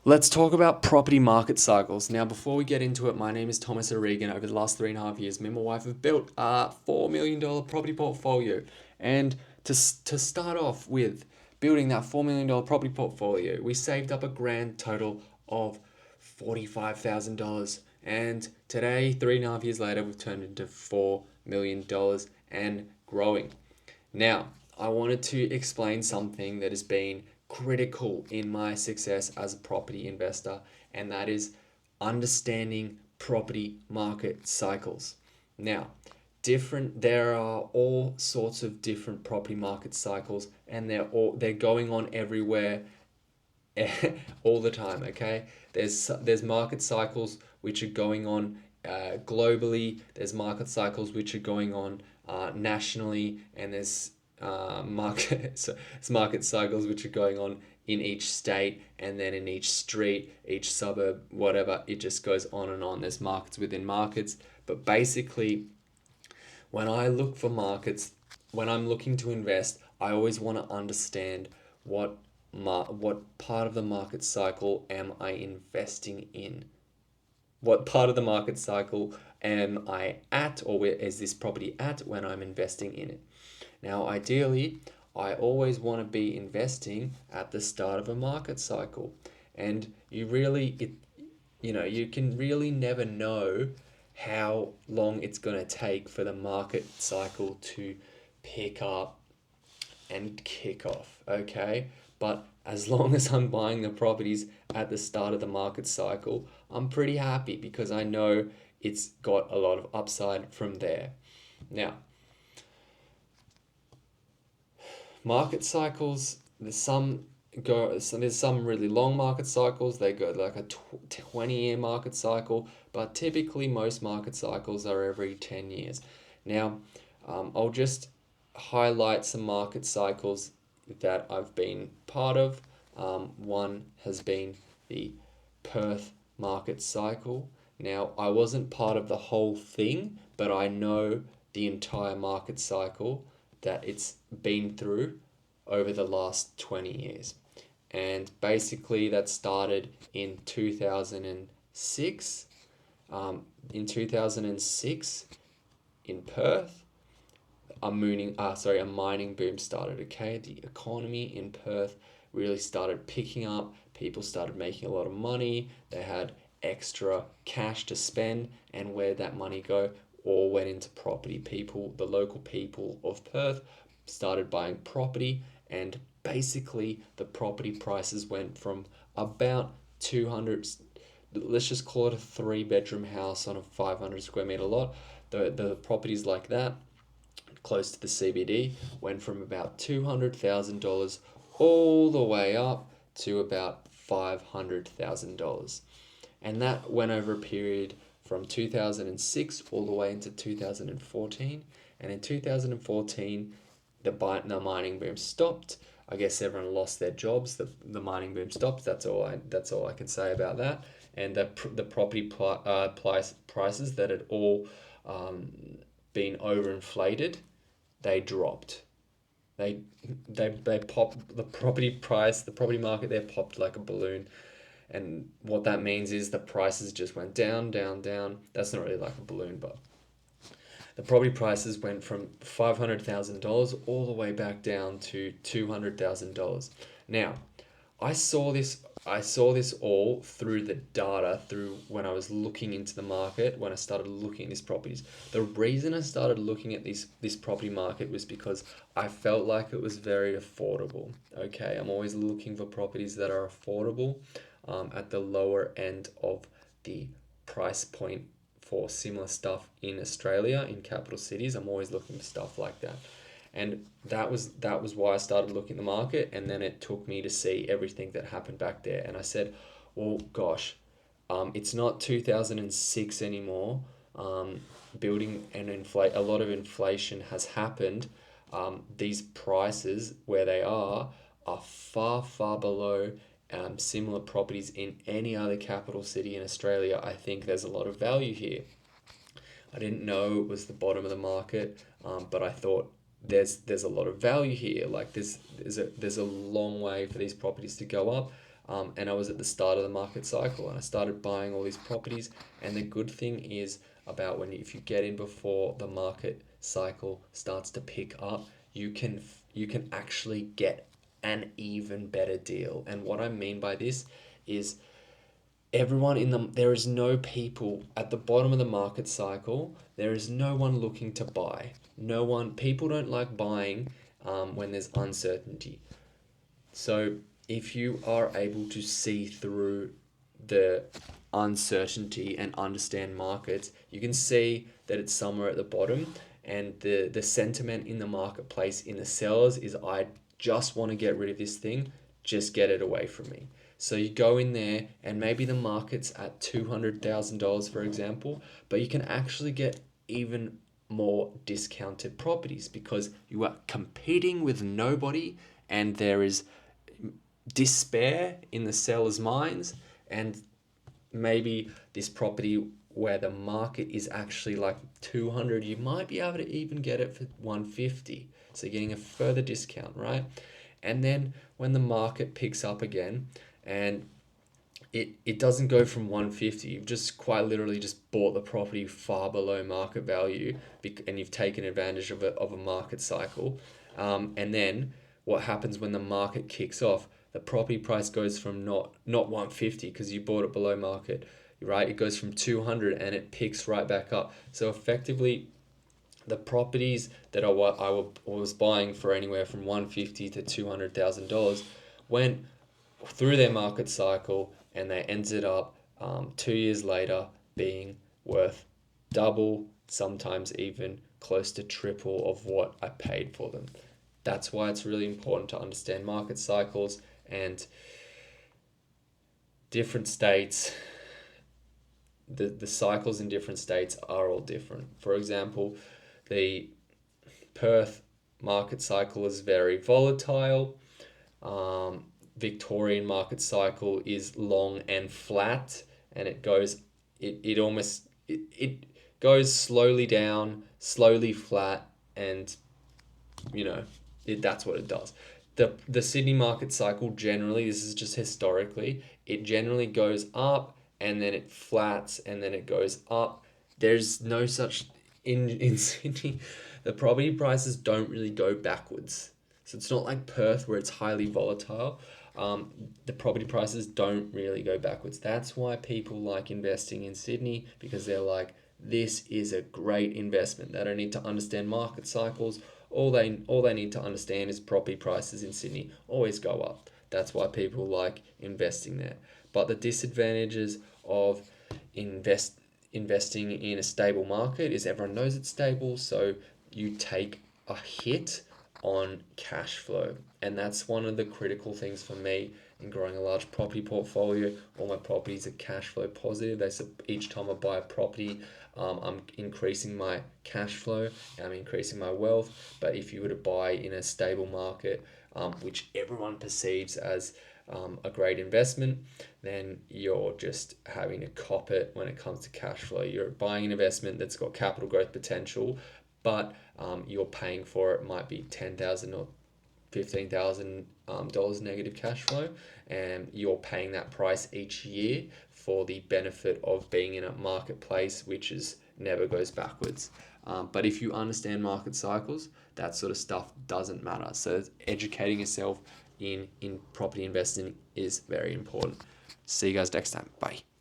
Let's talk about property market cycles. Now, before we get into it, my name is Thomas O'Regan. Over the last 3.5 years, me and my wife have built a $4 million property portfolio. And to start off with building that $4 million property portfolio, we saved up a grand total of $45,000. And today, 3.5 years later, we've turned into $4 million and growing. Now, I wanted to explain something that has been critical in my success as a property investor, and that is understanding property market cycles. Now, there are all sorts of different property market cycles, and they're going on everywhere all the time. Okay, there's market cycles which are going on globally. There's market cycles which are going on nationally, and there's market cycles which are going on in each state, and then in each street, each suburb, whatever. It just goes on and on. There's markets within markets, but basically, when I look for markets, when I'm looking to invest, I always want to understand what part of the market cycle am I investing in? What part of the market cycle am I at, or where is this property at when I'm investing in it? Now, ideally, I always want to be investing at the start of a market cycle. And you can really never know how long it's going to take for the market cycle to pick up and kick off, okay? But as long as I'm buying the properties at the start of the market cycle, I'm pretty happy because I know it's got a lot of upside from there. Now, market cycles, there's some really long market cycles. They go like a 20-year market cycle, but typically most market cycles are every 10 years. Now, I'll just highlight some market cycles that I've been part of. One has been the Perth market cycle. Now, I wasn't part of the whole thing, but I know the entire market cycle that it's been through over the last 20 years. And basically, that started in 2006. In 2006, in Perth, a mining boom started. Okay, the economy in Perth really started picking up. People started making a lot of money. They had extra cash to spend, and where'd that money go? All went into property. The local people of Perth started buying property, and basically the property prices went from about 200, let's just call it a 3 bedroom house on a 500 square meter lot. The properties like that, close to the CBD, went from about $200,000 all the way up to about $500,000. And that went over a period from 2006 all the way into 2014. And in 2014, the mining boom stopped. I guess everyone lost their jobs. The mining boom stopped. That's all I can say about that. And the property prices that had all been overinflated, they dropped. They popped. The property market there popped like a balloon. And what that means is the prices just went down, down, down. That's not really like a balloon, but the property prices went from $500,000 all the way back down to $200,000. Now, I saw this I saw this all through the data, through when I was looking into the market, when I started looking at these properties. The reason I started looking at this property market was because I felt like it was very affordable. Okay, I'm always looking for properties that are affordable, at the lower end of the price point for similar stuff in Australia, in capital cities. I'm always looking for stuff like that. And that was why I started looking at the market, and then it took me to see everything that happened back there. And I said, well, gosh, it's not 2006 anymore. Building and inflate A lot of inflation has happened. These prices where they are far, far below similar properties in any other capital city in Australia. I think there's a lot of value here. I didn't know it was the bottom of the market, but I thought there's a lot of value here. Like there's a long way for these properties to go up. and I was at the start of the market cycle, and I started buying all these properties. And the good thing is about if you get in before the market cycle starts to pick up, you can actually get an even better deal. And what I mean by this is there is no people at the bottom of the market cycle. There is no one looking to buy. No one, people don't like buying when there's uncertainty. So if you are able to see through the uncertainty and understand markets, you can see that it's somewhere at the bottom. And the sentiment in the marketplace in the sellers is, I just want to get rid of this thing, just get it away from me. So you go in there and maybe the market's at $200,000, for example, but you can actually get even more discounted properties because you are competing with nobody, and there is despair in the seller's minds. And maybe this property where the market is actually like 200, you might be able to even get it for 150. So you're getting a further discount, right? And then when the market picks up again and it doesn't go from 150, you've just quite literally just bought the property far below market value, and you've taken advantage of a market cycle. And then what happens when the market kicks off? The property price goes from not 150 because you bought it below market, right? It goes from 200 and it picks right back up. So effectively, the properties that I was buying for anywhere from 150 to $200,000 went through their market cycle, and they ended up 2 years later being worth double, sometimes even close to triple of what I paid for them. That's why it's really important to understand market cycles, and different states, the cycles in different states are all different. For example, the Perth market cycle is very volatile. Victorian market cycle is long and flat, and it goes slowly down, slowly flat, and that's what it does. The Sydney market cycle, generally, this is just historically, it generally goes up and then it flats and then it goes up. There's no such in Sydney. The property prices don't really go backwards. So it's not like Perth where it's highly volatile. The property prices don't really go backwards. That's why people like investing in Sydney, because they're like, this is a great investment. They don't need to understand market cycles. All they need to understand is property prices in Sydney always go up. That's why people like investing there. But the disadvantages of investing in a stable market is everyone knows it's stable, so you take a hit on cash flow. And that's one of the critical things for me in growing a large property portfolio. All my properties are cash flow positive. Each time I buy a property, I'm increasing my cash flow, I'm increasing my wealth. But if you were to buy in a stable market, which everyone perceives as a great investment, then you're just having to cop it when it comes to cash flow. You're buying an investment that's got capital growth potential, but you're paying for it might be $10,000 or $15,000 negative cash flow, and you're paying that price each year for the benefit of being in a marketplace which never goes backwards. But if you understand market cycles, that sort of stuff doesn't matter. So educating yourself in property investing is very important. See you guys next time. Bye.